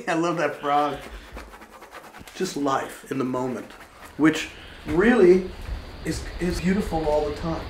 I love that frog. Just life in the moment, which really is beautiful all the time.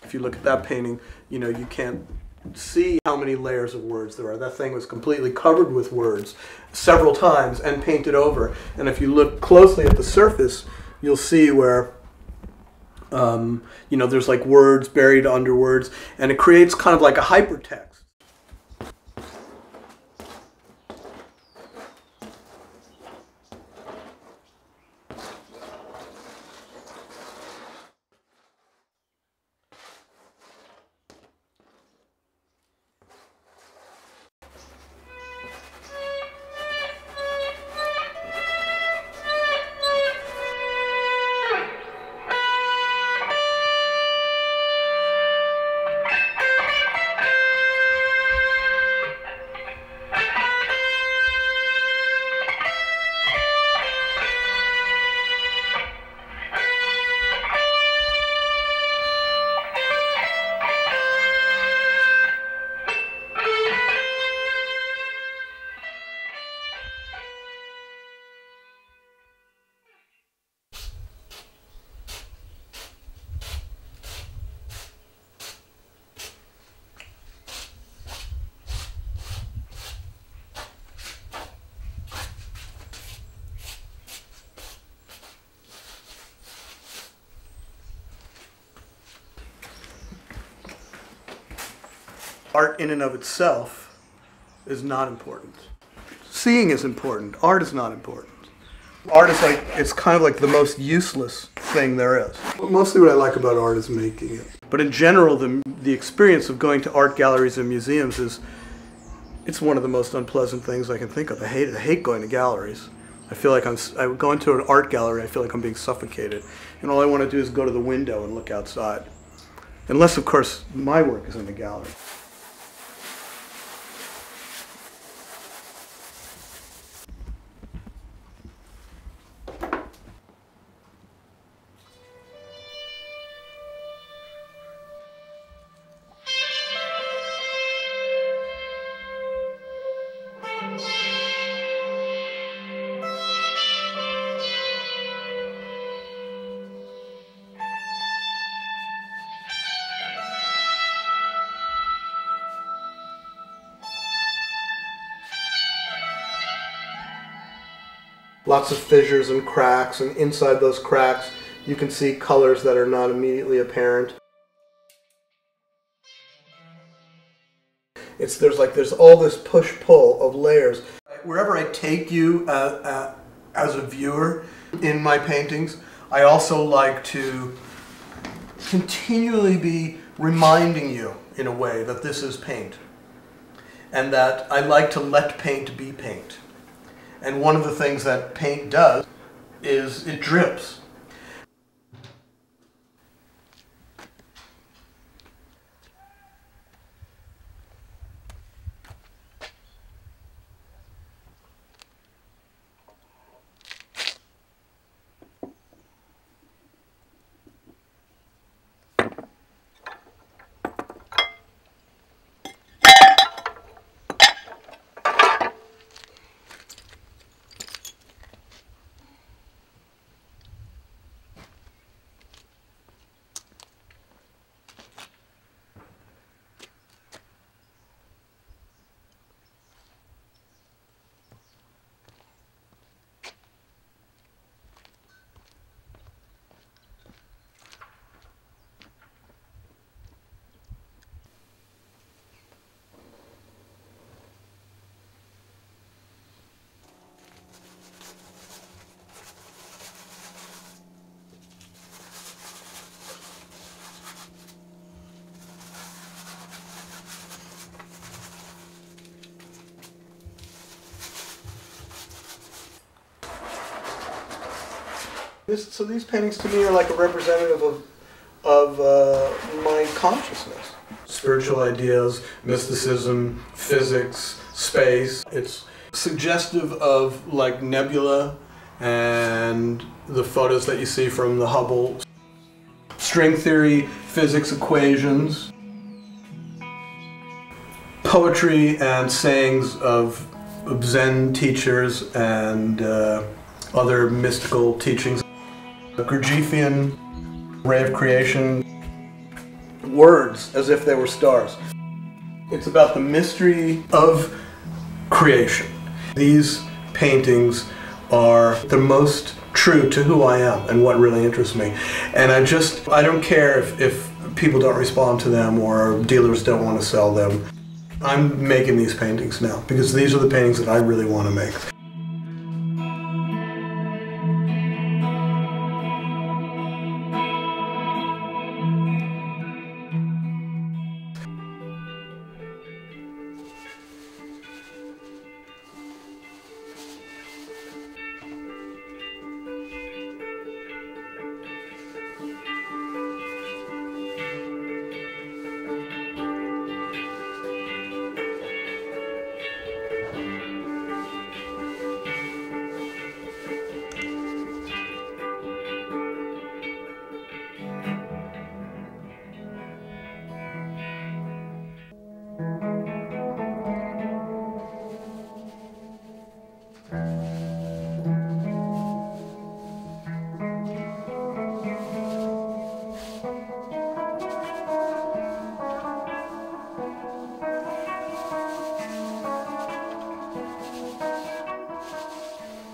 If you look at that painting, you know, you can't see how many layers of words there are. That thing was completely covered with words several times and painted over. And if you look closely at the surface, you'll see where, you know, there's like words buried under words, and it creates kind of like a hypertext. Art in and of itself is not important. Seeing is important. Art is not important. Art is like, it's kind of like the most useless thing there is. Mostly what I like about art is making it. But in general, the experience of going to art galleries and museums it's one of the most unpleasant things I can think of. I hate going to galleries. I feel like I go into an art gallery, I feel like I'm being suffocated. And all I want to do is go to the window and look outside. Unless, of course, my work is in the gallery. Lots of fissures and cracks, and inside those cracks you can see colors that are not immediately apparent. There's all this push-pull of layers. Wherever I take you as a viewer in my paintings, I also like to continually be reminding you, in a way, that this is paint. And that I like to let paint be paint. And one of the things that paint does is it drips. So these paintings to me are like a representative of my consciousness. Spiritual ideas, mysticism, physics, space. It's suggestive of like nebula and the photos that you see from the Hubble. String theory, physics equations, poetry and sayings of Zen teachers and other mystical teachings. Gurdjieffian ray of creation. Words as if they were stars. It's about the mystery of creation. These paintings are the most true to who I am and what really interests me. And I don't care if people don't respond to them or dealers don't want to sell them. I'm making these paintings now because these are the paintings that I really want to make.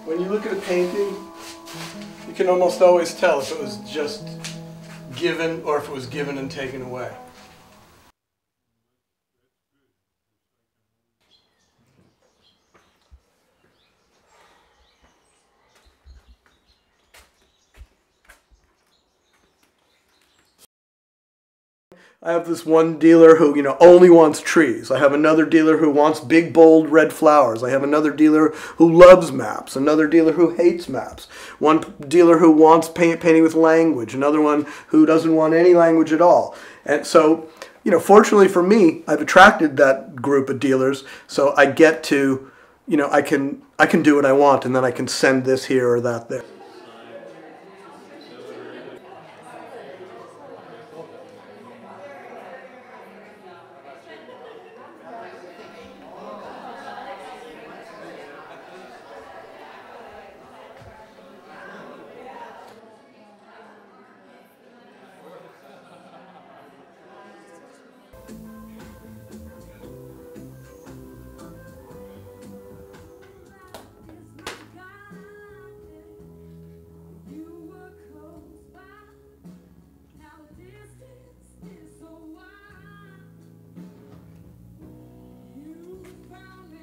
When you look at a painting, you can almost always tell if it was just given or if it was given and taken away. I have this one dealer who, only wants trees. I have another dealer who wants big, bold, red flowers. I have another dealer who loves maps. Another dealer who hates maps. One dealer who wants painting with language. Another one who doesn't want any language at all. And so, fortunately for me, I've attracted that group of dealers. So I get to, I can do what I want, and then I can send this here or that there.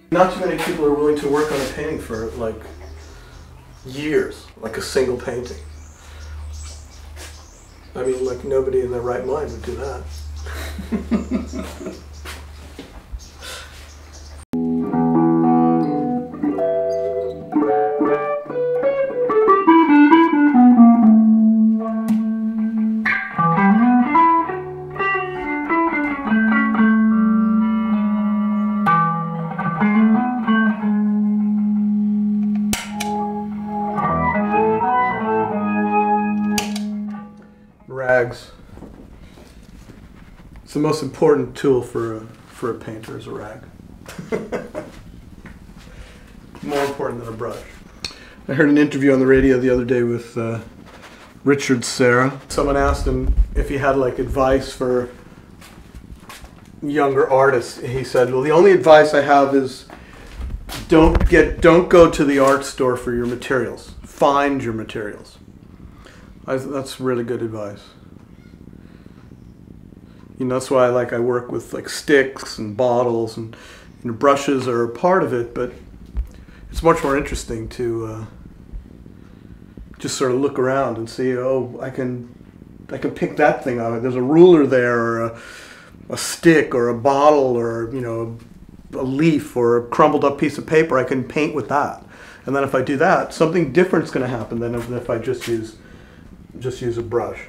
Not too many people are willing to work on a painting for like years, like a single painting. I mean, like nobody in their right mind would do that. Rags. It's the most important tool for a painter is a rag. More important than a brush. I heard an interview on the radio the other day with Richard Serra. Someone asked him if he had like advice for younger artists. He said, "Well, the only advice I have is don't go to the art store for your materials. Find your materials." That's really good advice. That's why I work with like sticks and bottles, and brushes are a part of it, but it's much more interesting to just sort of look around and see, oh, I can pick that thing out. There's a ruler there, or a stick, or a bottle, or a leaf, or a crumpled up piece of paper. I can paint with that, and then if I do that, something different's going to happen than if I just use just use a brush.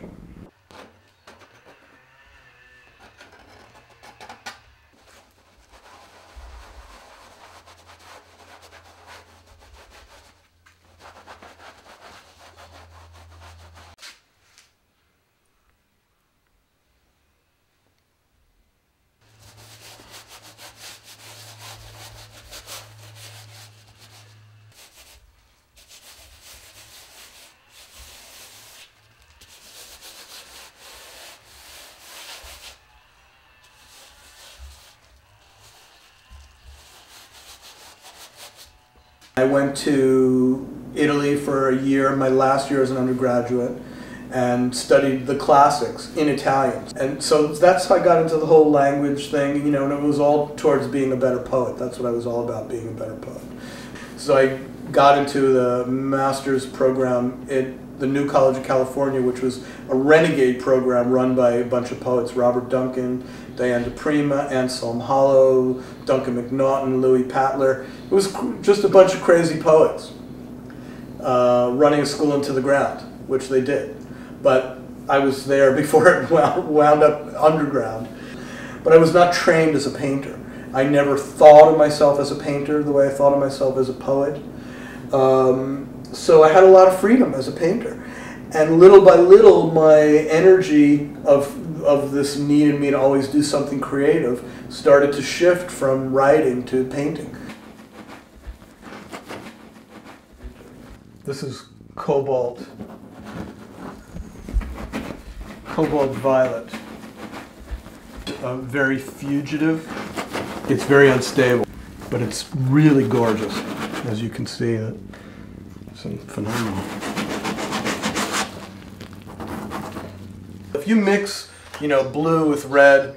I went to Italy for a year, my last year as an undergraduate, and studied the classics in Italian. And so that's how I got into the whole language thing, you know, and it was all towards being a better poet. That's what I was all about, being a better poet. So I got into the master's program at the New College of California, which was a renegade program run by a bunch of poets: Robert Duncan, Diane di Prima, Anselm Hollow, Duncan McNaughton, Louis Patler. It was just a bunch of crazy poets running a school into the ground, which they did. But I was there before it wound up underground. But I was not trained as a painter. I never thought of myself as a painter the way I thought of myself as a poet. So I had a lot of freedom as a painter. And little by little, my energy of this need in me to always do something creative started to shift from writing to painting. This is cobalt violet. Very fugitive. It's very unstable, but it's really gorgeous, as you can see. It's phenomenal. If you mix, you know, blue with red,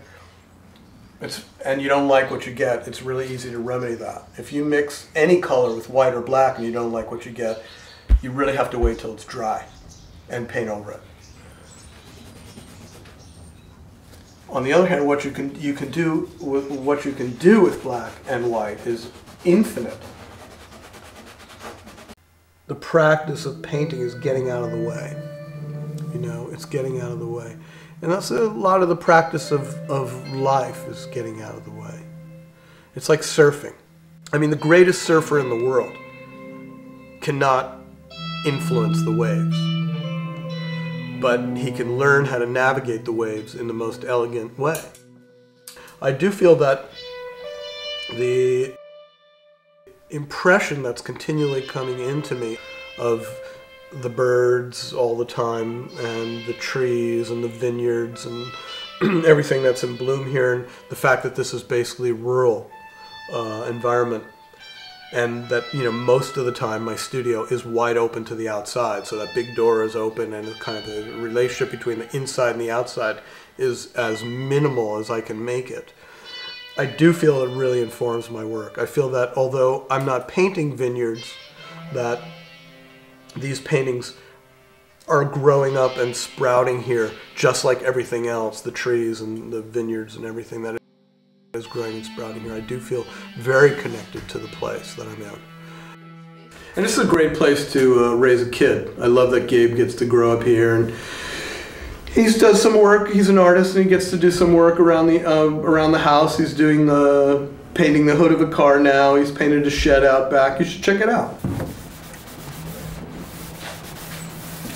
and you don't like what you get, it's really easy to remedy that. If you mix any color with white or black and you don't like what you get, you really have to wait till it's dry and paint over it. On the other hand, what you can do with black and white is infinite. The practice of painting is getting out of the way. You know, it's getting out of the way. And that's a lot of the practice of life, is getting out of the way. It's like surfing. I mean, the greatest surfer in the world cannot influence the waves, but he can learn how to navigate the waves in the most elegant way. I do feel that the impression that's continually coming into me of the birds all the time, and the trees and the vineyards and everything that's in bloom here, and the fact that this is basically rural environment, and that, you know, most of the time my studio is wide open to the outside, so that big door is open, and kind of the relationship between the inside and the outside is as minimal as I can make it. I do feel it really informs my work. I feel that although I'm not painting vineyards, that these paintings are growing up and sprouting here just like everything else, the trees and the vineyards and everything that is growing and sprouting here. I do feel very connected to the place that I'm in. And this is a great place to raise a kid. I love that Gabe gets to grow up here, and he does some work. He's an artist, and he gets to do some work around the house. He's doing painting the hood of a car now. He's painted a shed out back. You should check it out.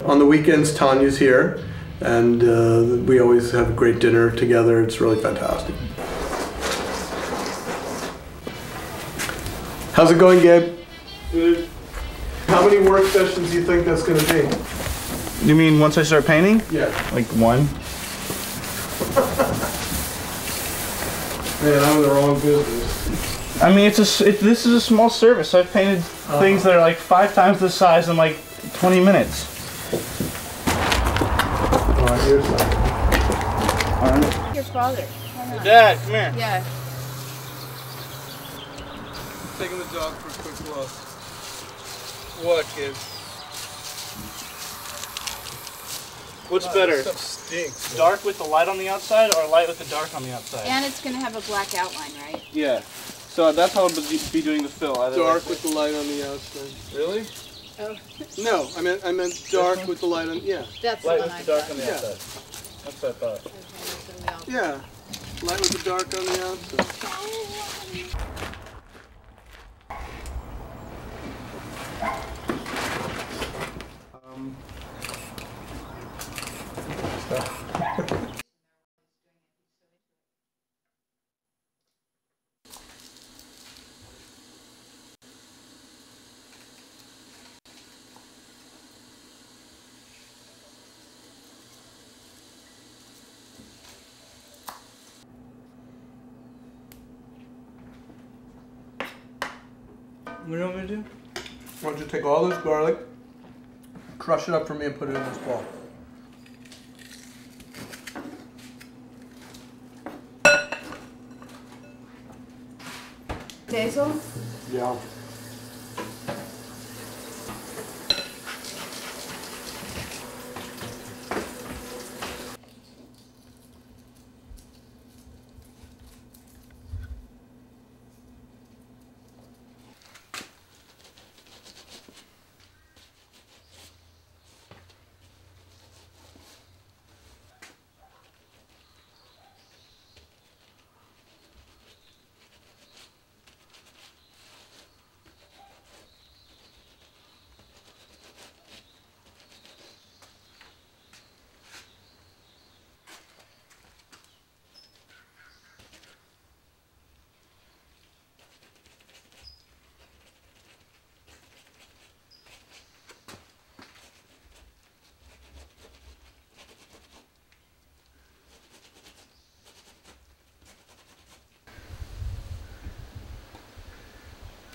On the weekends, Tanya's here, and we always have a great dinner together. It's really fantastic. How's it going, Gabe? Good. How many work sessions do you think that's going to be? You mean once I start painting? Yeah. Like one? Man, I'm in the wrong business. I mean, this is a small service. I've painted things that are like 5 times the size in like 20 minutes. Alright, here's that. Alright. Your father. Dad, come here. Yeah. Taking the dog for a quick look. What, kid? What's better? This stuff stinks. Dark with the light on the outside or light with the dark on the outside? And it's going to have a black outline, right? Yeah. So that's how I'll be doing the fill. Either Dark with the light on the outside. Really? Oh, No, I meant dark with the light on. Yeah. that's the Light one with I the dark thought. on the Yeah. outside. That's what I thought. Okay, that's in the outside. Yeah. Light with the dark on the outside. What do you want me to do? Why don't you take all this garlic, crush it up for me, and put it in this bowl. Basil? Yeah.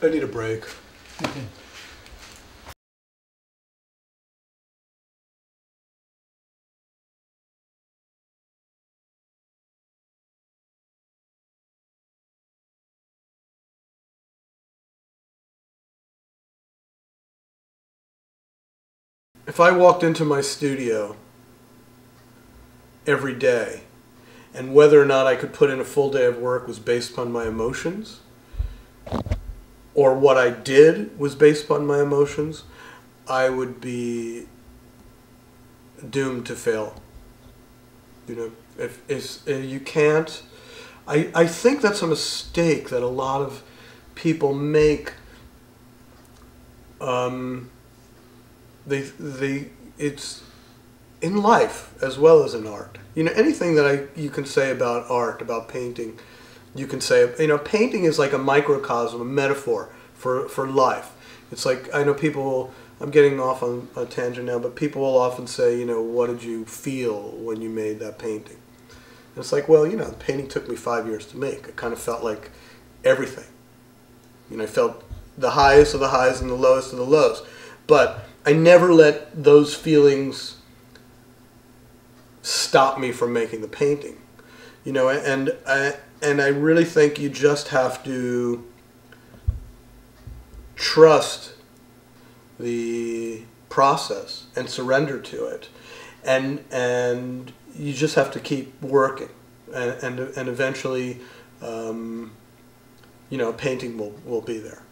I need a break. If I walked into my studio every day, and whether or not I could put in a full day of work was based upon my emotions, or what I did was based upon my emotions, I would be doomed to fail. You know, if you can't, I think that's a mistake that a lot of people make. It's in life as well as in art. You know, anything that you can say about art, about painting, you can say, you know, painting is like a microcosm, a metaphor for life. It's like, I know people, I'm getting off on a tangent now, but people will often say, you know, what did you feel when you made that painting? And it's like, well, you know, the painting took me 5 years to make. I kind of felt like everything. You know, I felt the highest of the highs and the lowest of the lows. But I never let those feelings stop me from making the painting. You know, and I really think you just have to trust the process and surrender to it, and you just have to keep working, and eventually, you know, a painting will be there.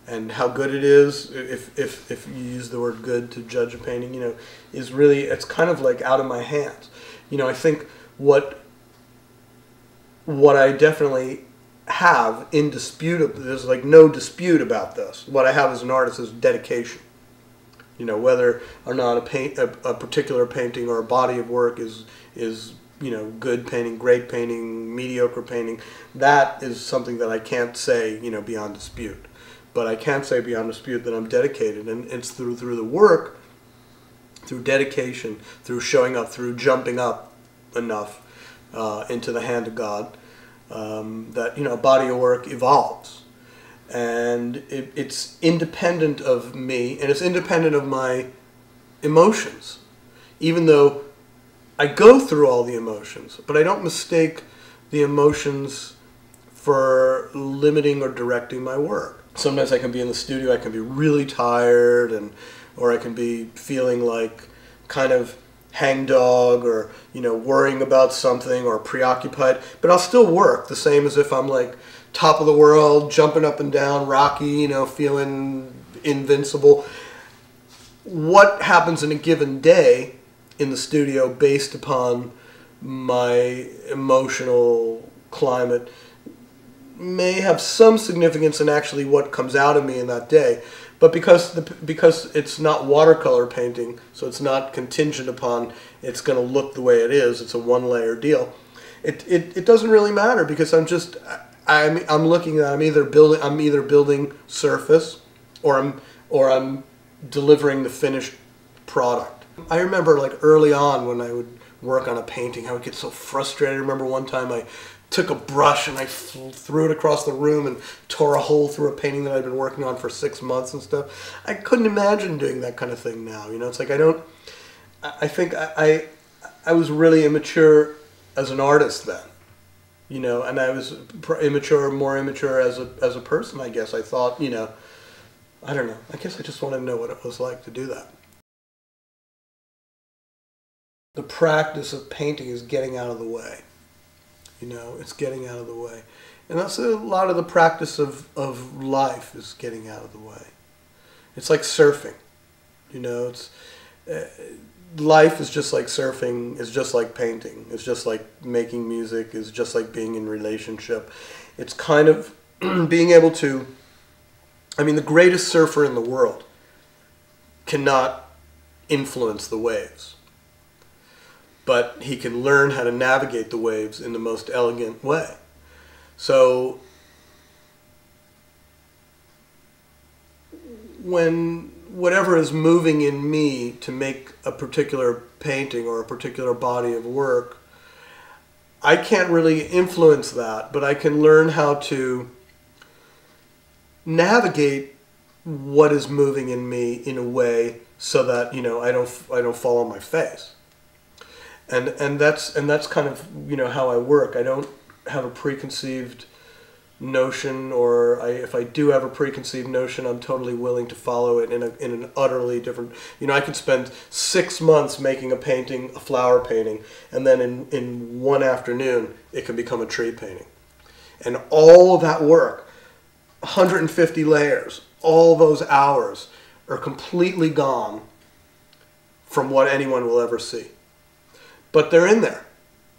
And how good it is, if you use the word good to judge a painting, you know, is really, it's kind of like out of my hands. You know, I think what I definitely have indisputably, there's like no dispute about this. What I have as an artist is dedication. You know, whether or not a particular painting or a body of work is you know, good painting, great painting, mediocre painting, that is something that I can't say, you know, beyond dispute. But I can say beyond dispute that I'm dedicated, and it's through the work, through dedication, through showing up, through jumping up enough into the hand of God, that, you know, a body of work evolves. And it's independent of me, and it's independent of my emotions, even though I go through all the emotions, but I don't mistake the emotions for limiting or directing my work. Sometimes I can be in the studio, I can be really tired, or I can be feeling like kind of hangdog, or, you know, worrying about something, or preoccupied, but I'll still work the same as if I'm like top of the world, jumping up and down, Rocky, you know, feeling invincible. what happens in a given day in the studio based upon my emotional climate may have some significance in actually what comes out of me in that day. But because it's not watercolor painting, so it's not contingent upon it's going to look the way it is, it's a one-layer deal, it doesn't really matter, because I'm either building surface, or I'm delivering the finished product. I remember, like, early on when I would work on a painting, I would get so frustrated. I remember one time I took a brush and I threw it across the room and tore a hole through a painting that I'd been working on for 6 months and stuff. I couldn't imagine doing that kind of thing now. You know, it's like I think I was really immature as an artist then. You know, and I was more immature as a person, I guess. I thought, you know, I don't know. I guess I just wanted to know what it was like to do that. The practice of painting is getting out of the way. You know, it's getting out of the way. And that's a lot of the practice of life, is getting out of the way. It's like surfing. You know, it's life is just like surfing, is just like painting, it's just like making music, is just like being in relationship. It's kind of being able to, I mean, the greatest surfer in the world cannot influence the waves, but he can learn how to navigate the waves in the most elegant way. So when whatever is moving in me to make a particular painting or a particular body of work, I can't really influence that, but I can learn how to navigate what is moving in me in a way so that, you know, I don't fall on my face. And that's kind of, you know, how I work. I don't have a preconceived notion, or if I do have a preconceived notion, I'm totally willing to follow it in an utterly different. You know, I could spend 6 months making a painting, a flower painting, and then in one afternoon it can become a tree painting. And all of that work, 150 layers, all those hours are completely gone from what anyone will ever see. But they're in there.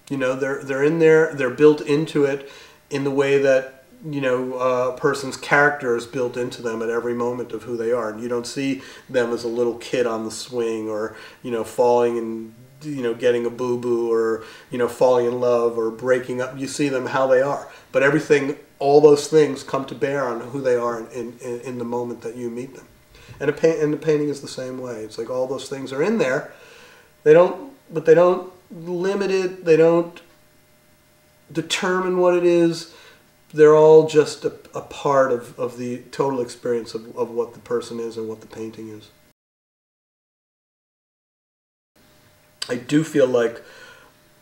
You know, they're in there, they're built into it in the way that, you know, a person's character is built into them at every moment of who they are. And you don't see them as a little kid on the swing, or, you know, falling and, you know, getting a boo-boo, or, you know, falling in love or breaking up. You see them how they are. But everything, all those things come to bear on who they are in the moment that you meet them. And the painting is the same way. It's like all those things are in there. They don't limit it. They don't determine what it is. They're all just a part of the total experience of what the person is and what the painting is. I do feel like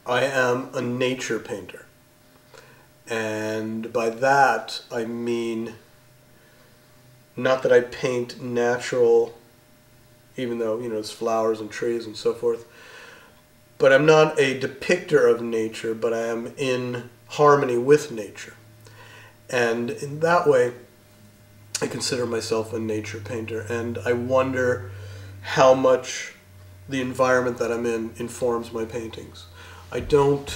I am a nature painter. And by that, I mean not that I paint natural, even though, you know, it's flowers and trees and so forth. But I'm not a depictor of nature, but I am in harmony with nature. And in that way, I consider myself a nature painter. And I wonder how much the environment that I'm in informs my paintings. I don't